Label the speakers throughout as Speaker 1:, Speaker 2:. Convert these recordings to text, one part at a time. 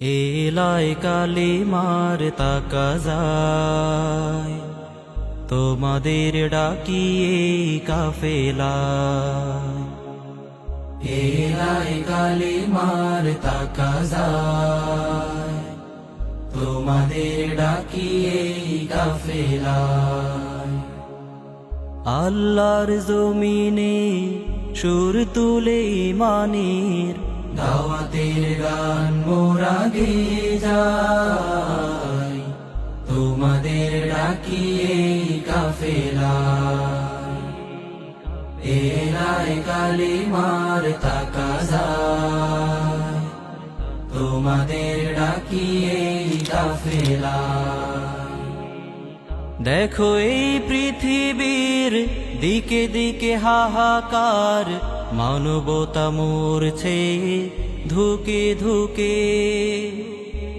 Speaker 1: এলায় কালিমার তাকাজায় তোমাদের ডাকিয়ে কাফেলায়। এলায় কালিমার তাকাজায় তোমাদের ডাকিয়ে কাফেলায়। আল্লাহর জমিনে সুর তুলে ইমানের দাওয়াতের গান মোরা গেয়ে যাই তোমাদের ডাকিয়ে কাফেলায়। এলায় কালিমার তাকাজায় তোমাদের ডাকিয়ে কাফেলায়। দেখো এই পৃথিবীর দিকে দিকে হাহাকার, মানবতা মরছে ধুকে ধুকে।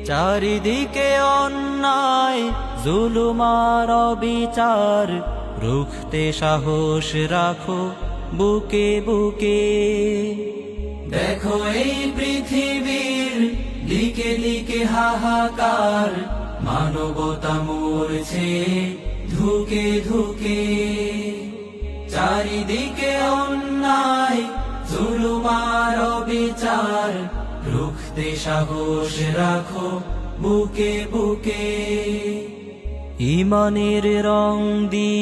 Speaker 1: চারিদিকে অন্যায় জুলুমার অবিচার, রুখতে সাহস রাখো বুকে বুকে। দেখো এই পৃথিবীর দিকে দিকে হাহাকার, মানবতা মরছে ধুকে ধুকে। চারিদিকে অন্যায় জুলুমার অবিচার, রুখতে সাহস রাখো বুকে বুকে। ইমানের রং দিয়ে